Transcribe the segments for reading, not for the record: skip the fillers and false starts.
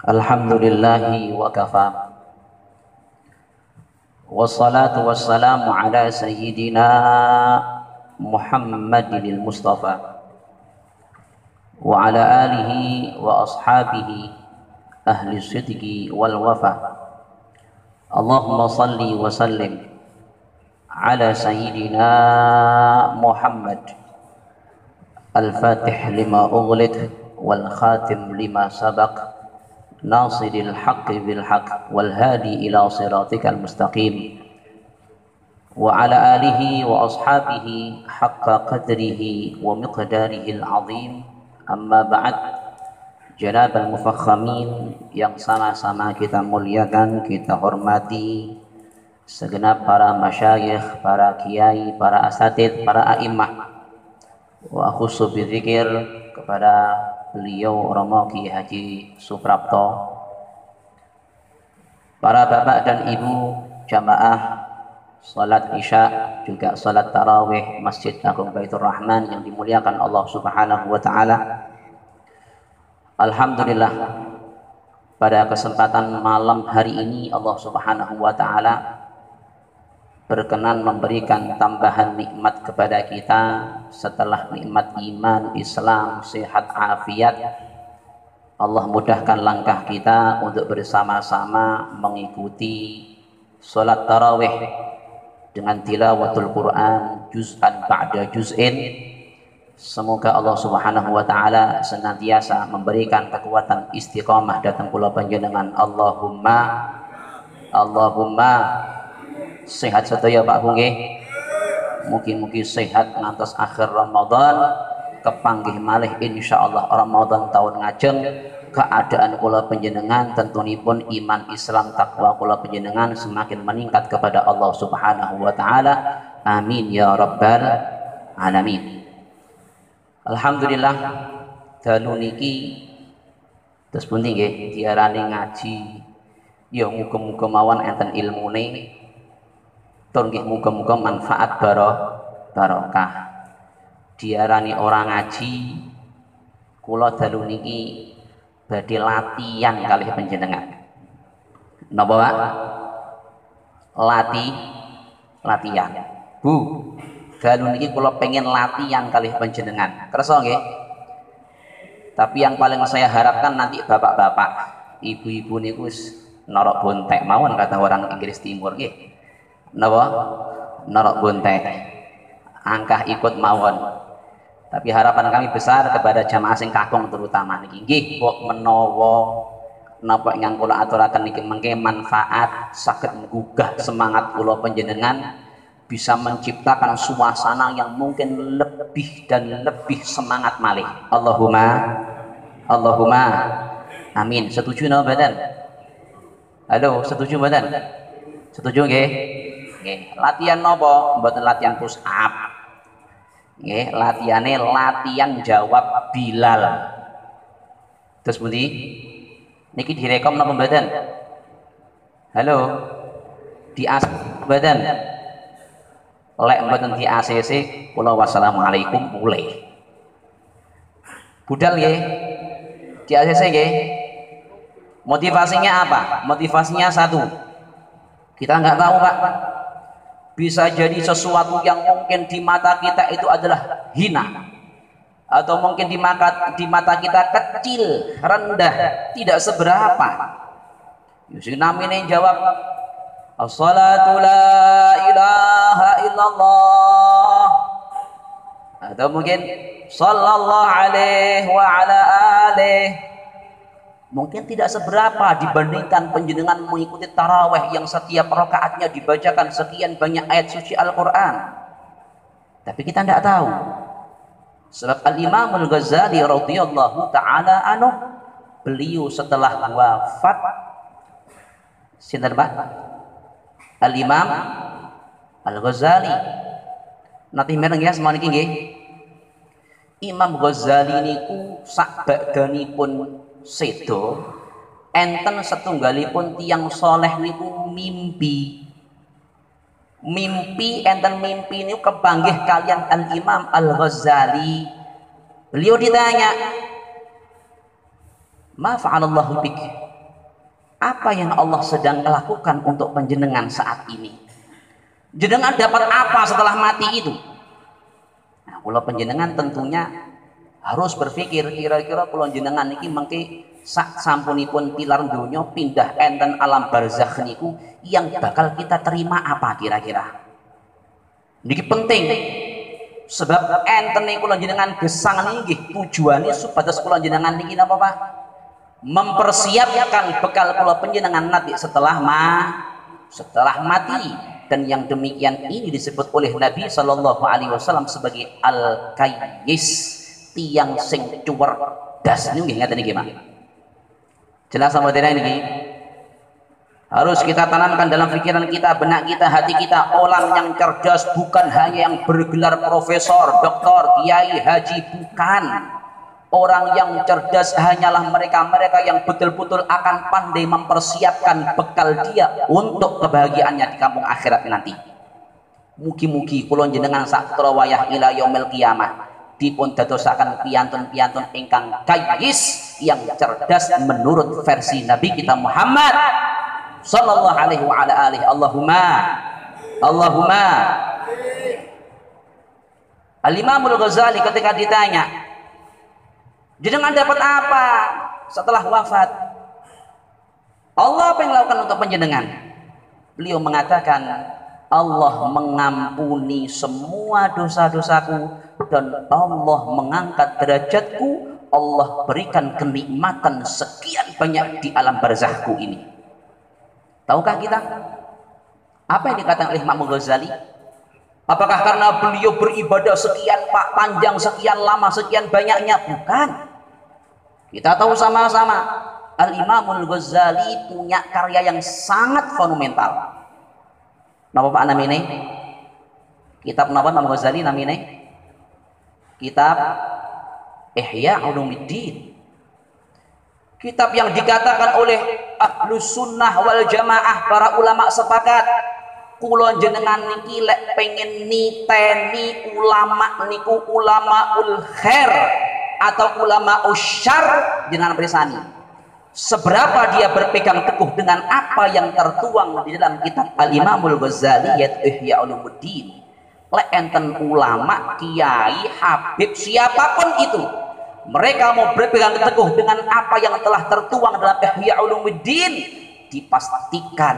Alhamdulillahi wa kafa. Wassalatu wassalamu ala sayyidina Muhammadil Mustafa wa ala alihi wa ashabihi ahli sidqi wal wafa. Allahumma salli wa sallim ala sayyidina Muhammad al-fatih lima ughliq wal khatim lima sabaq nasidil haqqi bil haqq wal hadi ila siratikal mustaqim wa ala alihi wa ashabihi haqqa qadrihi wa miqdarihi al-azim. Amma ba'd. Janabal mufakhamin yang sama-sama kita muliakan, kita hormati, segenap para masyayikh, para kiai, para asatid, para a'immah, wa khusus bidzikir kepada beliau Romo Ki Haji Suprapto, para bapak dan ibu jamaah salat isya juga salat tarawih Masjid Agung Baitur Rahman yang dimuliakan Allah Subhanahu wa taala. Alhamdulillah, pada kesempatan malam hari ini Allah Subhanahu wa taala berkenan memberikan tambahan nikmat kepada kita setelah nikmat iman, Islam, sehat, afiat. Allah mudahkan langkah kita untuk bersama-sama mengikuti sholat tarawih dengan tilawatul Quran juz'an ba'da juz'in. Semoga Allah Subhanahu wa taala senantiasa memberikan kekuatan istiqamah datang kula panjenengan. Allahumma sehat sedaya Pak Bunge, mugi-mugi sehat ngantos akhir Ramadan, kepanggih malih insyaallah Ramadan tahun ngajeng. Keadaan kula panjenengan tentunipun iman, Islam, takwa kula panjenengan semakin meningkat kepada Allah Subhanahu wa taala. Amin ya rabbal alamin. Alhamdulillah, dalu niki terus pundi nggih diarani ngaji ya muga-muga mawon enten ilmune. Tur nggih muga-muga manfaat barokah. Diarani orang ngaji, kula dalu niki badhe latihan kalih panjenengan. Napa Pak? Latihan. Bu, dalu niki kula pengen latihan kalih panjenengan. Kersa nggih? Tapi yang paling saya harapkan nanti bapak-bapak, ibu-ibu niku wis norok bontek mawon kata orang Inggris Timur nggih. Napa? Norok bontek, angkah ikut mawon. Tapi harapan kami besar kepada jamaah sing kakung terutama niki nggih kok menawa napa ingkang kula aturaken niki mengke manfaat saged menggugah semangat kula panjenengan, bisa menciptakan suasana yang mungkin lebih dan lebih semangat malih. Allahumma amin. Setuju napa mboten? Halo, setuju mboten? Setuju nggih? Latihan nopo? Mboten latihan push up. Nggih, latihane latihan jawab Bilal. Terus pundi? Niki direkom napa mboten? Halo. Di mboten? Lek mboten di ACC kula wassalamualaikum mulai. Budal nggih. Di ACC nggih. Motivasinya apa? Motivasinya satu. Kita nggak tahu Pak, bisa jadi sesuatu yang mungkin di mata kita itu adalah hina, atau mungkin di mata kita kecil, rendah, tidak seberapa. Yusuf namine jawab as-salatu la ilaha illallah, atau mungkin sallallahu alaihi wa ala alihi, mungkin tidak seberapa dibandingkan penjenengan mengikuti tarawih yang setiap rakaatnya dibacakan sekian banyak ayat suci Al-Quran. Tapi kita tidak tahu. Sebab Al-Imam Al-Ghazali radhiyallahu ta'ala anhu, beliau setelah wafat, sinten Pak? Al-Imam Al-Ghazali. Nanti mereng ya semua niki nggih. Imam Ghazali niku sak badanipun sedo, enten setunggalipun tiang soleh niku mimpi enten mimpi niku kepanggih kalian Al-Imam Al-Ghazali. Beliau ditanya, Ma fa'alallahu bik. Apa yang Allah sedang lakukan untuk panjenengan saat ini? Jenengan dapat apa setelah mati itu? Nah, kula panjenengan tentunya harus berpikir kira-kira kula jenengan niki mengki sak sampunipun tilar donya pindah enten alam barzakh niku yang bakal kita terima apa kira-kira? Niki penting. Sebab enten niku kula jenengan gesang niki tujuane supados kula jenengan niki napa Pak? Mempersiapkan bekal kula panjenengan nanti setelah mati. Dan yang demikian ini disebut oleh Nabi Shallallahu Alaihi Wasallam sebagai al-kayyis, tiang sing cuwer das niku nggih ngaten niki Pak. Jelas sama tidak ini? Harus kita tanamkan dalam pikiran kita, benak kita, hati kita. Orang yang cerdas bukan hanya yang bergelar profesor, doktor, kiai, haji, bukan. Orang yang cerdas hanyalah mereka-mereka yang betul-betul akan pandai mempersiapkan bekal dia untuk kebahagiaannya di kampung akhirat nanti. Mugi-mugi kula jenengan sak wayah ila yaumil qiyamah dipun dadosaken piyantun-piyantun ingkang kayyis yang cerdas menurut versi Nabi kita Muhammad sallallahu alaihi wa ala alihi. Allahumma Al-Imamul Ghazali ketika ditanya, jenengan dapat apa setelah wafat? Allah apa yang lakukan untuk panjenengan? Beliau mengatakan, Allah mengampuni semua dosa-dosaku dan Allah mengangkat derajatku. Allah berikan kenikmatan sekian banyak di alam barzakhku ini. Tahukah kita apa yang dikatakan oleh Imam Ghazali? Apakah karena beliau beribadah sekian panjang, sekian lama, sekian banyaknya? Bukan. Kita tahu sama-sama Al-Imamul Ghazali punya karya yang sangat monumental. Napa Pak namine? Kitab napa Imam Ghazali namine? Kitab Ihya Ulumuddin. Kitab yang dikatakan oleh Ahlus Sunnah wal Jamaah, para ulama sepakat kula jenengan niki lek pengen niteni ulama niku ulamaul khair atau ulama usyar, jenengan bersani seberapa dia berpegang teguh dengan apa yang tertuang di dalam kitab Al-Imamul Ghazali yaitu Ihya Ulumuddin. Lek enten ulama, kiai, habib, siapapun itu, mereka mau berpegang teguh dengan apa yang telah tertuang dalam Ihya Ulumuddin, dipastikan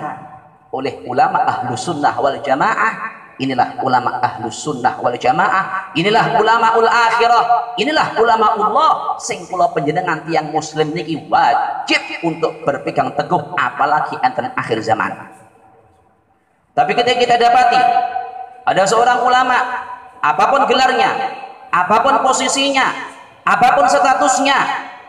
oleh ulama Ahlus Sunnah wal Jamaah, inilah ulama Ahlus Sunnah wal Jamaah, inilah ulamaul akhirah, inilah ulama Allah sing kula panjenengan tiyang muslim niki wajib untuk berpegang teguh, apalagi enten akhir zaman. Tapi ketika kita dapati ada seorang ulama, apapun gelarnya, apapun posisinya, apapun statusnya,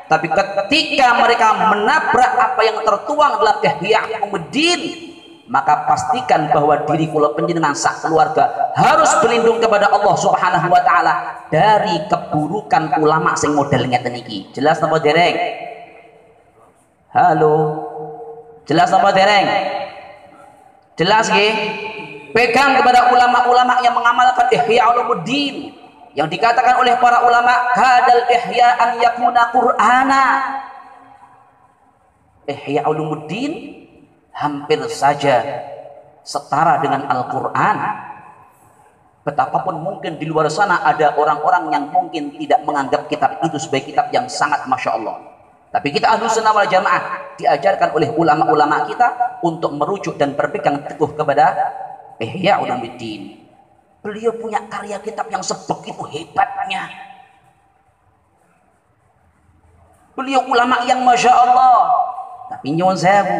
tapi ketika mereka menabrak apa yang tertuang dalam Ihya Ulumuddin, maka pastikan bahwa diri kula panjenengan sak keluarga harus berlindung kepada Allah Subhanahu wa taala dari keburukan ulama sing model ngeten iki. Jelas napa dereng? Halo. Jelas napa dereng? Jelas nggih? Pegang kepada ulama-ulama yang mengamalkan Ihya Ulumuddin yang dikatakan oleh para ulama kadal ihya an yakuna qur'ana. Ihya Ulumuddin hampir saja setara dengan Al-Quran. Betapapun mungkin di luar sana ada orang-orang yang mungkin tidak menganggap kitab itu sebagai kitab yang sangat Masya Allah, tapi kita Ahlus Sunnah wal Jamaah diajarkan oleh ulama-ulama kita untuk merujuk dan berpegang teguh kepada Ihya Ulumuddin. Beliau punya karya kitab yang sebegitu hebatnya. Beliau ulama yang Masya Allah. Tapi nyuwun sewu,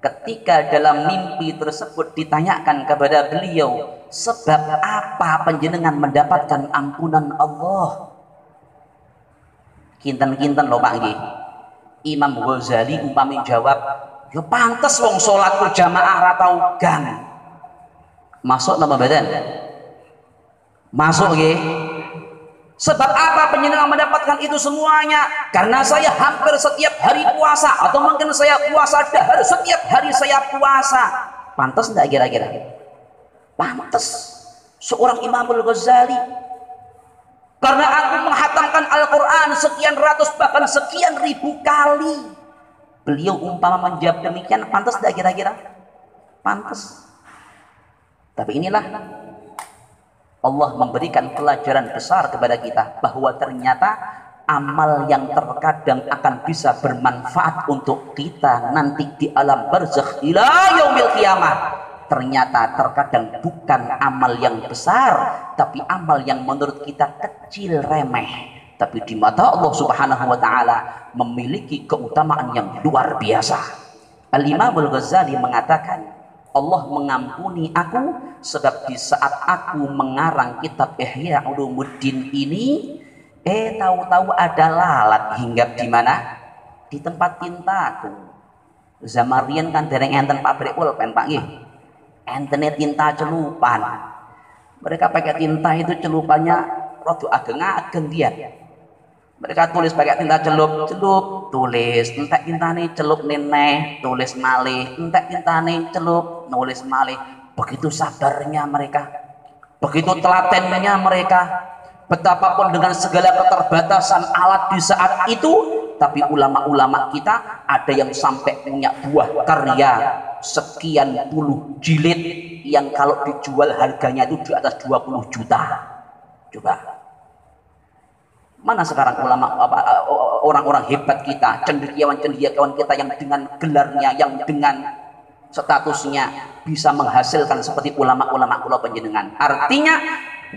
ketika dalam mimpi tersebut ditanyakan kepada beliau, sebab apa panjenengan mendapatkan ampunan Allah? Kinten-kinten lho Pak nggih. Imam Ghazali umpami jawab, ya pantes wong salat berjamaah ra tau gang. Masuk nama badan? Masuk nggih. Sebab apa panjenengan mendapatkan itu semuanya? Karena saya hampir setiap hari puasa, atau mungkin saya puasa dahar, setiap hari saya puasa. Pantas enggak kira-kira? Pantas. Seorang Imamul Ghazali Karena aku menghatamkan Al-Quran sekian ratus bahkan sekian ribu kali. Beliau umpama menjawab demikian, pantas tidak kira-kira? Pantas. Tapi inilah Allah memberikan pelajaran besar kepada kita bahwa ternyata amal yang terkadang akan bisa bermanfaat untuk kita nanti di alam barzakh ila yaumil qiyamah, ternyata terkadang bukan amal yang besar, tapi amal yang menurut kita kecil, remeh, tapi di mata Allah Subhanahu wa taala memiliki keutamaan yang luar biasa. Al-Imam Al-Ghazali mengatakan, Allah mengampuni aku sebab di saat aku mengarang kitab Ihya Ulumuddin ini, tahu-tahu ada lalat hinggap di mana? Di tempat tintaku. Zaman riyen kan dereng enten pabrik pulpen, Pak nggih. Entene tinta celupan. Mereka pakai tinta itu celupannya rada ageng-ageng dia. Mereka tulis pakai tinta celup, tulis, entek tintane celup neneh, tulis malih, entek tintane celup, nulis malih. Begitu sabarnya mereka, begitu telatennya mereka, betapapun dengan segala keterbatasan alat di saat itu, tapi ulama-ulama kita ada yang sampai punya buah karya sekian puluh jilid yang kalau dijual harganya itu di atas 20 juta. Coba. Mana sekarang ulama orang-orang hebat kita, cendekiawan-cendekiawan kita yang dengan gelarnya, yang dengan statusnya bisa menghasilkan seperti ulama-ulama kula panjenengan. Artinya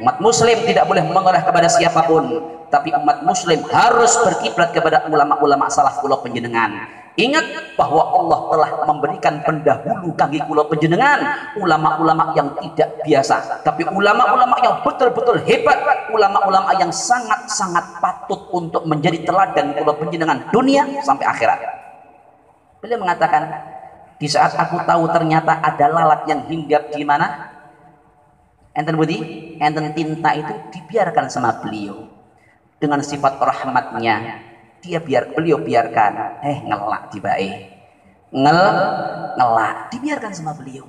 umat muslim tidak boleh menoleh kepada siapapun, tapi umat muslim harus berkiblat kepada ulama-ulama salaf kula panjenengan. Ingat bahwa Allah telah memberikan pendahulu kangge kula panjenengan ulama-ulama yang tidak biasa, tapi ulama-ulama yang betul-betul hebat, ulama-ulama yang sangat-sangat patut untuk menjadi teladan kula panjenengan dunia sampai akhirat. Beliau mengatakan, di saat aku tahu ternyata ada lalat yang hinggap di mana? Enten budi, enten tinta itu dibiarkan sama beliau dengan sifat rahmatnya. Beliau biarkan, ngelak tibae, ngelak dibiarkan sama beliau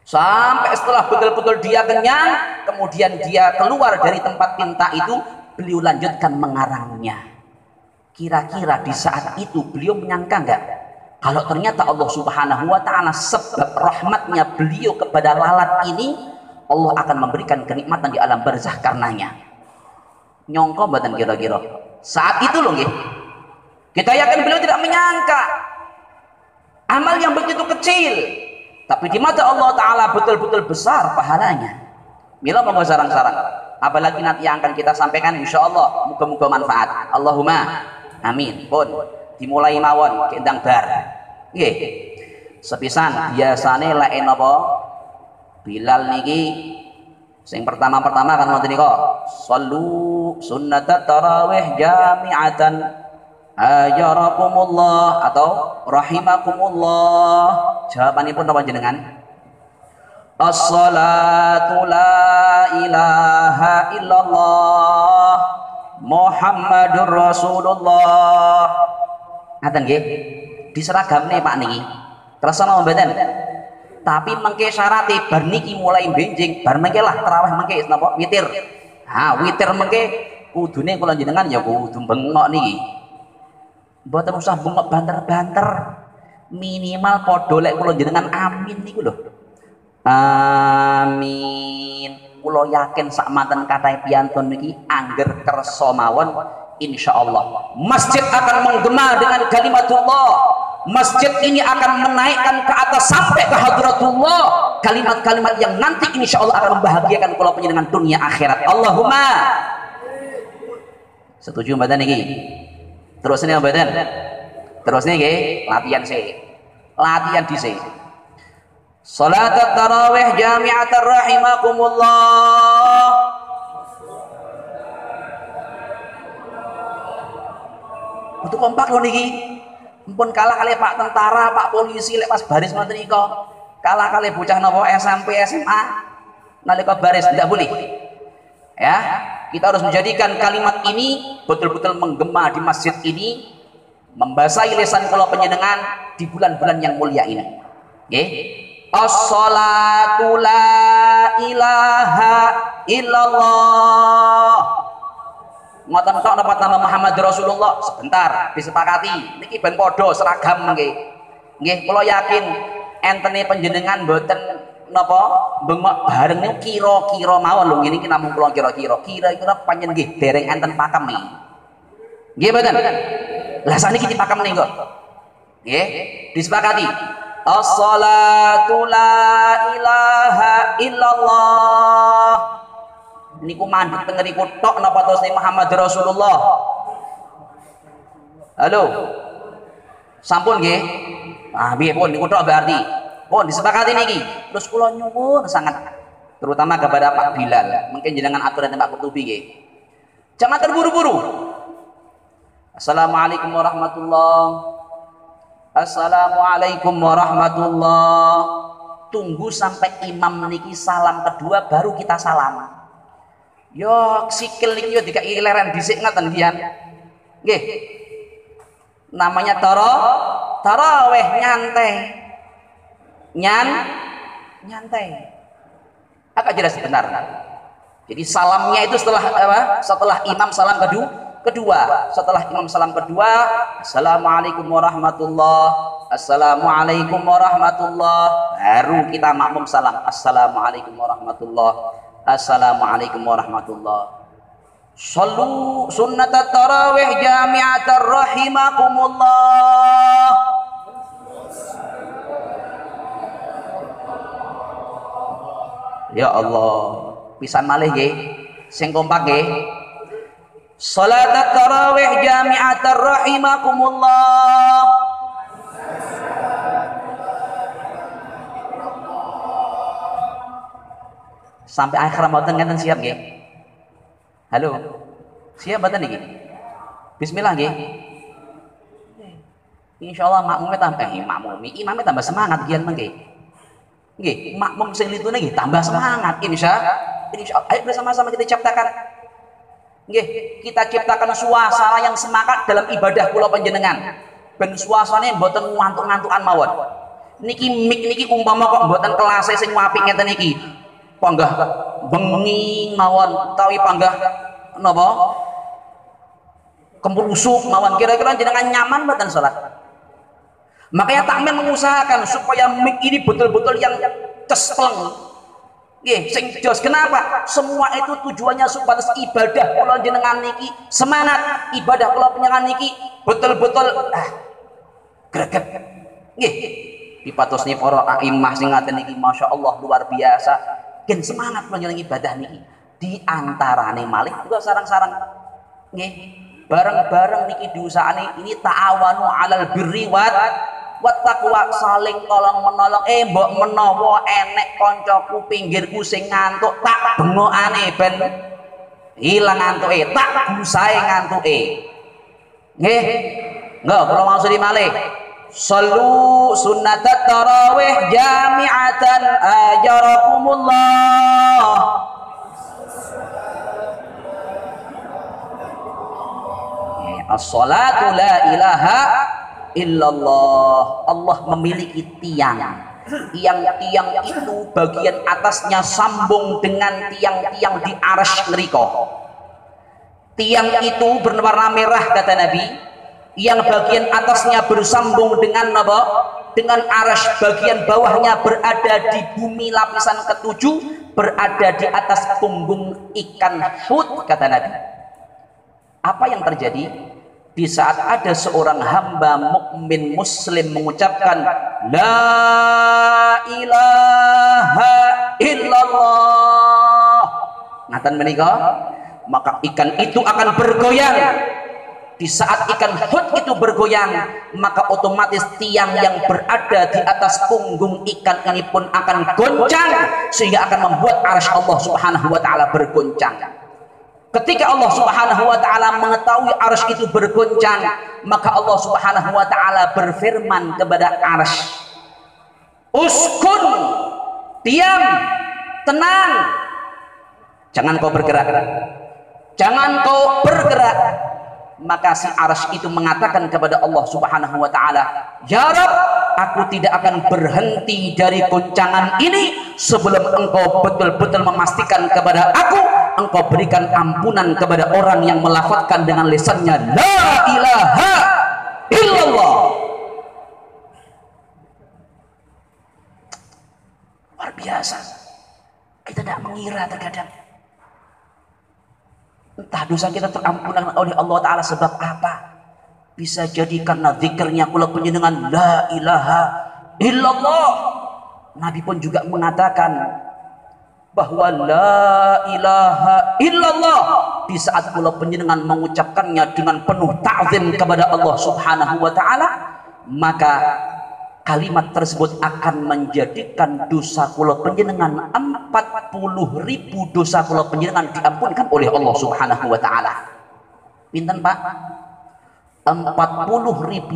sampai setelah betul-betul dia kenyang, kemudian dia keluar dari tempat tinta itu, beliau lanjutkan mengarangnya. Kira-kira di saat itu beliau menyangka enggak kalau ternyata Allah Subhanahu wa taala sebab rahmatnya beliau kepada lalat ini, Allah akan memberikan kenikmatan di alam barzakh karenanya. Nyongko mboten kira-kira saat itu loh nggih. Kita yakin beliau tidak menyangka amal yang begitu kecil, tapi di mata Allah taala betul-betul besar pahalanya. Mila monggo sarang-sarang. Apalagi nanti yang akan kita sampaikan insyaallah muga-muga manfaat. Allahumma amin. Pun dimulai mawon kendang bar. Nggih. Sepisan biasane lek napa Bilal niki sing pertama-pertama kan ngoten nika, shallu sunnatat tarawih jami'atan ajarakumullah atau rahimakumullah. Jawabanipun napa jenengan? As-salatu la ilaha illallah Muhammadur Rasulullah. Ngaten nggih. Diseragamne Pak niki. Kerasa napa mboten? Tapi mengke syarate bar niki mulai benjing, bar mengke lah tarawih mengke napa witir. Witir mengke kudune kula jenengan ya kudu bengok niki. Mboten usah bengok banter-banter. Minimal padha lek kula jenengan amin niku lho. Amin. Kula yakin sak manten kathah piyantun niki angger kersa mawon insyaallah masjid akan menggema dengan kalimatullah. Masjid ini akan menaikkan ke atas sampai ke hadratullah kalimat-kalimat yang nanti insya Allah akan membahagiakan kula panjenengan dunia akhirat. Allahumma setuju mboten niki? Terus ini mboten? Terus niki latihan sih. Latihan dhisik. Salat tarawih jami'atan rahimakumullah. Untuk kompak lho niki. Mumpun kalah kali Pak tentara, Pak polisi lek pas baris ngoten nika. Kalah kali bocah napa SMP, SMA nalika baris tidak boleh. Ya, kita harus menjadikan kalimat ini betul-betul menggema di masjid ini, membasahi lisan kula panjenengan di bulan-bulan yang mulia ini. Nggih. As-salatu la ilaha illallah ngoten tok napa nama Muhammad Rasulullah sebentar disepakati niki ben padha seragam nggih. Nggih kula yakin entene panjenengan mboten napa bengok bareng niku kira-kira mawon lho ngene iki namung kula kira-kira panjenengan nggih dereng enten pakem iki. Nggih mboten? Lah saniki dipakem nih kok. Nggih, disepakati. As-salatu la ilaha illallah. Niku mandhut teng ngriku tok napa tos Muhammad Rasulullah. Halo. Sampun nggih. Ah piye pun niku tok berarti. Pun disepakati niki. Terus kula nyuwun sangat terutama kepada Pak Bilal. Mungkin jenengan aturan Pak Kutubi nggih. Jangan terburu-buru. Assalamualaikum warahmatullahi. Assalamualaikum warahmatullahi. Tunggu sampai imam niki salam kedua baru kita salam. Yo sikil niki yo dikai leren dhisik ngoten kian. Nggih. Namanya tarawih nyantai. Nyantai. Agak jelas sebentar. Jadi salamnya itu setelah apa? Setelah imam salam kedua. Setelah imam salam kedua, assalamualaikum warahmatullahi, assalamualaikum warahmatullahi, baru kita makmum salam, assalamualaikum warahmatullahi, assalamualaikum warahmatullahi. Sallu sunnatat tarawih jami'atan rahimakumullah. Ya Allah, pisan malih nggih, sing kompak nggih. Salat tarawih jami'atan rahimakumullah. Sampai akhir Ramadan ngeten siap nggih? Halo. Siap mboten niki? Bismillah nggih. Insyaallah makmumnya tambah imamnya tambah semangat kian nggih. Nggih, makmum sing litune nggih tambah semangat insyaallah. Ayo bersama-sama kita ciptakan. Nggih, kita ciptakan suasana yang semangat dalam ibadah kula panjenengan. Ben suasanane mboten ngantuk-ngantukan mawon. Niki mik niki umpama kok mboten kelase sing apik ngeten niki. Panggah bengi mawon utawi panggah napa? Kemplusuk mawon kira-kira jenengan nyaman mboten salat. Makanya takmen mengusahakan supaya mik ini betul-betul yang cespleng. Nggih, sing jos kenapa? Semua itu tujuannya supaya ibadah kula jenengan niki semangat, ibadah kula panjenengan niki betul-betul greget. Nggih, dipatosne para a'immah sing ngaten niki masyaallah luar biasa. Gen semangat panjenengan ibadah niki. Di antarane malih juga sarang-sarang nggih, bareng-bareng niki diusahani ini ta'awanu 'alal birri wat taqwa, saling tolong menolong. Mbok menawa enek kancaku pinggirku sing ngantuk tak bengokane ben ilang ngantuke, tak gusahe ngantuke. Nggih. Nggih, kula maksud malih. Sallu sunnatat tarawih jami'atan ajarakumullah. As-salatu la ilaha illallah. Allah memiliki tiang yang itu bagian atasnya sambung dengan tiang-tiang di arsy ngrika. Tiang itu berwarna merah kata Nabi, yang bagian atasnya bersambung dengan apa? Dengan arsy, bagian bawahnya berada di bumi lapisan ketujuh, berada di atas punggung ikan hut kata Nabi. Apa yang terjadi? Di saat ada seorang hamba mukmin muslim mengucapkan la ilaha illallah, ngaten menika, maka ikan itu akan bergoyang. Di saat ikan hut itu bergoyang, maka otomatis tiang yang berada di atas punggung ikan ini pun akan goncang, sehingga akan membuat arsy Allah Subhanahu wa taala bergoncang. Ketika Allah Subhanahu wa taala mengetahui arsy itu bergoncang, maka Allah Subhanahu wa taala berfirman kepada arsy, "Uskun, diam, tenang. Jangan kau bergerak. Jangan kau bergerak." Maka si arsy itu mengatakan kepada Allah Subhanahu wa taala, "Ya Rabb, aku tidak akan berhenti dari goncangan ini sebelum engkau betul-betul memastikan kepada aku engkau berikan ampunan kepada orang yang melafazkan dengan lisannya la ilaha illallah. Luar biasa. Kita tidak mengira terkadang entah dosa kita terampunkan oleh Allah Ta'ala sebab apa. Bisa jadi karena zikirnya kula panjenengan la ilaha illallah. Nabi pun juga mengatakan bahwa la ilaha illallah di saat kula panjenengan mengucapkannya dengan penuh ta'zim kepada Allah Subhanahu wa taala, maka kalimat tersebut akan menjadikan dosa kula panjenengan 40.000 dosa kula panjenengan diampunkan oleh Allah Subhanahu wa taala. Pinten Pak? 40.000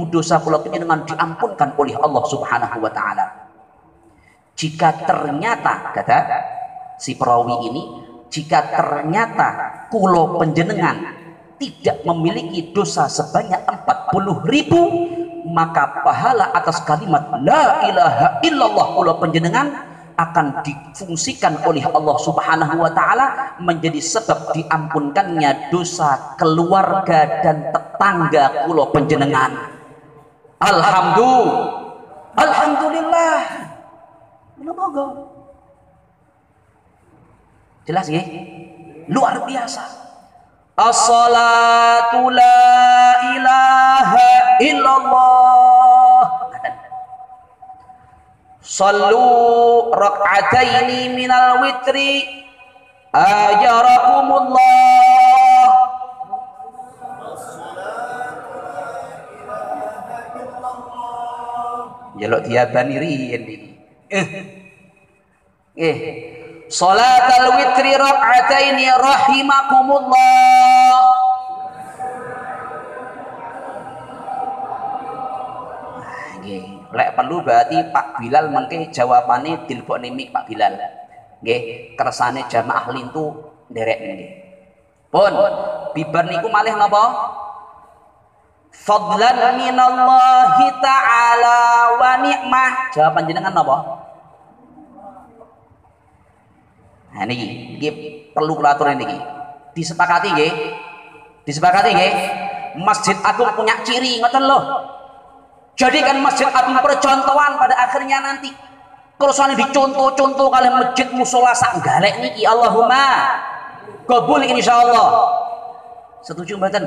dosa kula panjenengan diampunkan oleh Allah Subhanahu wa taala. Jika ternyata kata si perawi ini, jika ternyata kula panjenengan tidak memiliki dosa sebanyak 40.000, maka pahala atas kalimat la ilaha illallah kula panjenengan akan difungsikan oleh Allah Subhanahu wa taala menjadi sebab diampunkannya dosa keluarga dan tetangga kula panjenengan. Alhamdulillah. Moga jelas nggih? Luar biasa. As-salatu la ilaha illallah. Sallu rak'ataini minal witri ajarakumullah. Jaluk diabani riyen iki. Salatul witri rak'ataini rahimakumullah. Lek perlu berarti Pak Bilal mengke jawabane dilebokne mik Pak Bilal. Nggih, kersane jamaah lintu nderek nggih. Pun bibar niku malih napa? Fadlan minallahi ta'ala wa ni'mah. Jawaban jenengan napa? Nah niki perlu kula atur niki. Disepakati nggih. Disepakati nggih. Masjid Agung punya ciri ngoten lho. Jadikan Masjid Agung percontohan pada akhirnya nanti. Kalau soalnya dicontoh-contoh kalian masjid musola sak galek niki, Allahumma qabul insyaallah. Setuju mboten?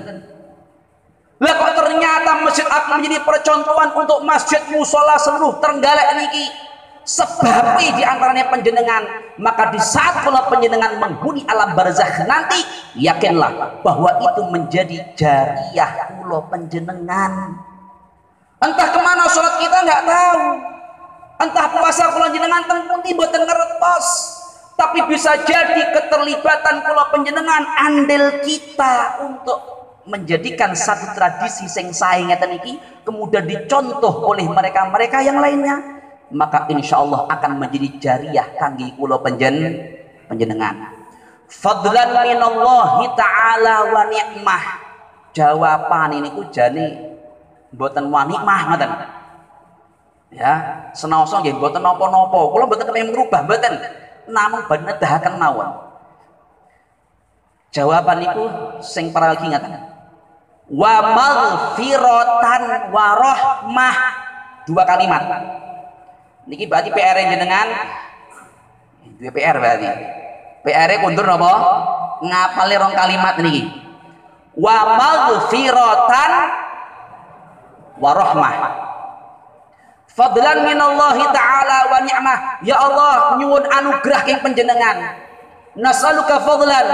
Lah kok ternyata Masjid Agung menjadi percontohan untuk masjid musola seluruh Trenggalek niki. Sebab di antaranya panjenengan, maka di saat kula panjenengan menghuni alam barzakh nanti, yakinlah bahwa itu menjadi jariyah kula panjenengan. Entah kemana sholat kita nggak tahu, entah puasa kula panjenengan teng pundi boten ngertos, tapi bisa jadi keterlibatan kula panjenengan andil kita untuk menjadikan satu tradisi sing sae ngeten iki kemudian dicontoh oleh mereka-mereka yang lainnya, maka insya Allah akan menjadi jariyah kangge kula panjenengan. Fadlan minallahi ta'ala wa ni'mah. Jawaban ini ku jane mboten wa nikmah ngoten. Ya, senaosa nggih mboten napa-napa. Kula mboten kepengin merubah mboten. Namung badhe nedahaken mawon. Jawaban niku sing para lagi ngaten. Wa maghfiratan wa rahmah. Dua kalimat. Niki berarti PR jenengan. Dua PR berarti. PR-e kundur napa? Ngapale rong kalimat niki. Wa maghfiratan warahmah. Fadlan minallahi ta'ala wa ni'mah. Ya Allah, nyuwun anugerah king panjenengan. Nas'aluka fadlan.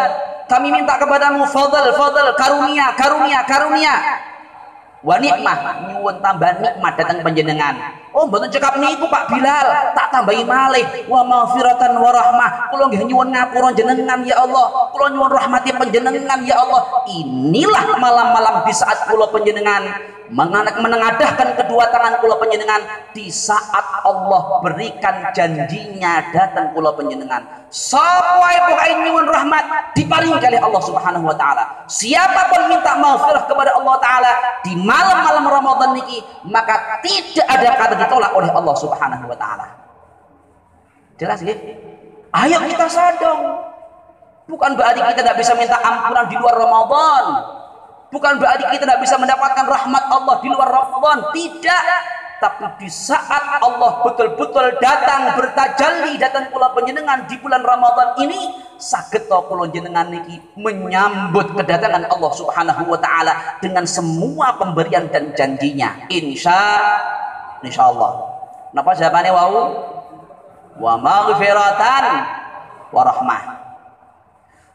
Kami minta kepadamu fadl, karunia. Wa ni'mah, nyuwun tambah nikmat datang panjenengan. Oh, mboten cekap niku Pak Bilal, tak tambahi malih. Wa maghfiratan wa rahmah. Kula nggih nyuwun ngapura jenengan ya Allah. Kula nyuwun rahmati panjenengan ya Allah. Inilah malam-malam di saat kula panjenengan menengadahkan kedua tangan kula panjenengan di saat Allah berikan janjinya datang kula panjenengan. Sapa wae pokoke nyuwun rahmat diparingi oleh Allah Subhanahu wa taala. Siapapun minta maghfirah kepada Allah taala di malam-malam Ramadan niki, maka tidak ada kata ditolak oleh Allah Subhanahu wa taala. Jelas nggih? Ayo kita sadong. Bukan berarti kita tidak bisa minta ampunan di luar Ramadan. Bukan berarti kita tidak bisa mendapatkan rahmat Allah di luar Ramadan. Tidak. Tapi di saat Allah betul-betul datang bertajalli, datang kula panjenengan di bulan Ramadan ini, saged to kula jenengan niki menyambut kedatangan Allah Subhanahu wa taala dengan semua pemberian dan janjinya. Insyaallah. Napa jawabannya wau? Wa maghfiratan wa rahmah.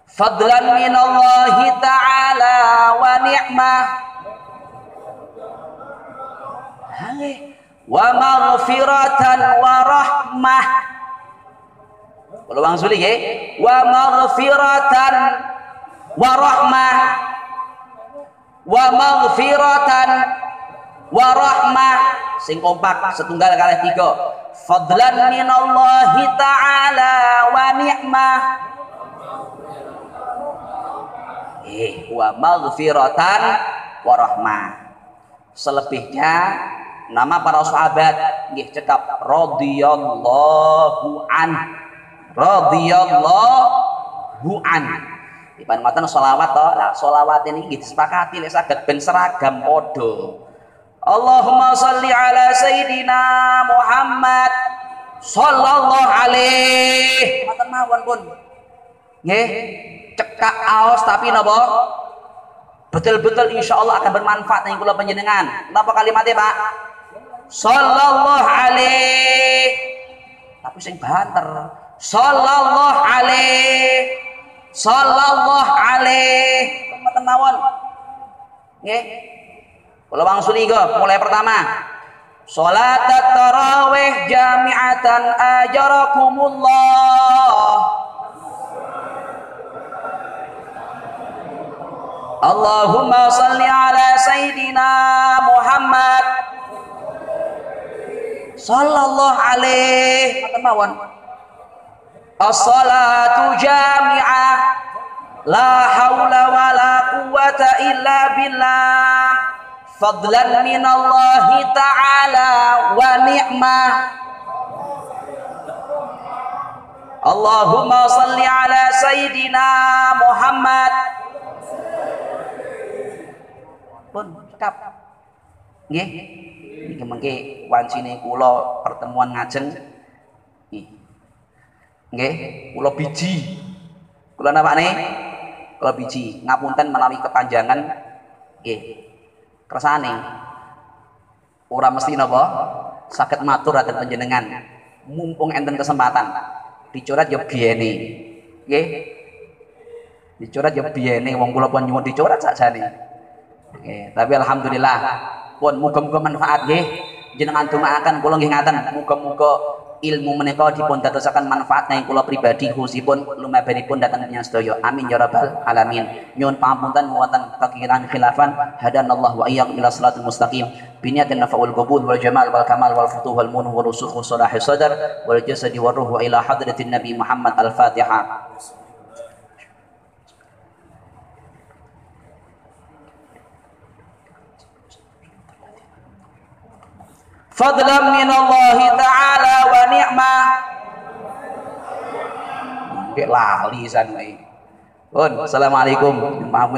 Fadlan minallahi ta'ala wa ni'mah. Wa maghfiratan wa rahmah. Kalau bang Suli ya, wa maghfiratan wa rahmah. Wa maghfiratan wa rahmah. Sing kompak setunggal kalih tiga. Fadlan minallahi ta'ala wa ni'mah. Wa maghfiratan wa rahmah. Selebihnya nama para sahabat nggih cekap radhiyallahu an. Dipan ngoten selawat to. Lah selawat ini nggih disepakati lek saged ben seragam padha. Allahumma sholli ala sayidina Muhammad sallallahu alaihi. Ngoten mawon pun. Nggih. Cekak aos tapi napa betul-betul insya Allah akan bermanfaat ning kula panjenengan. Napa kalimatnya Pak? Sallallahu alaihi. Tapi sing banter. Sallallahu alaihi. Mboten mawon. Nggih. Kula wangsuli mulai pertama. Salat tarawih jami'atan ajarakumullah. Allahumma salli ala Sayyidina Muhammad sallallahu alaihi wasallam. As-salatu jami'ah la haula wa la quwwata illa billah fadlan minallahi ta'ala wa ni'mah. Allahumma salli ala Sayyidina Muhammad pun cekap nggih iki mengke wancine kula pertemuan ngajeng nggih kula biji kula napane kula biji ngapunten menawi kepanjangan nggih kersane ora mesti napa saged matur dhateng panjenengan mumpung enten kesempatan dicoret ya biyene nggih dicoret ya biyene wong kula pun nyuwun dicoret sakjane. Tapi alhamdulillah pun muga-muga manfaat nggih jenengan dongaaken kula nggih ngaten muga-muga ilmu menika dipun dadosaken manfaat ing kula pribadi khususipun lumabanipun dhateng panjenengan sedaya amin ya rabbal alamin. Nyuwun pangapunten wonten kekiran khilafan hadanallahu wa iyyakum ila shiratal mustaqim biniyatin nafaul qabul wal jamal wal kamal wal futuh wal munah wal rusukh salahi sadar wal jasadi war ruh ila hadratin nabi Muhammad al-Fatihah. Fadlan minallahi ta'ala wa ni'mah. Nggih lali san wae. Pun assalamualaikum. Maaf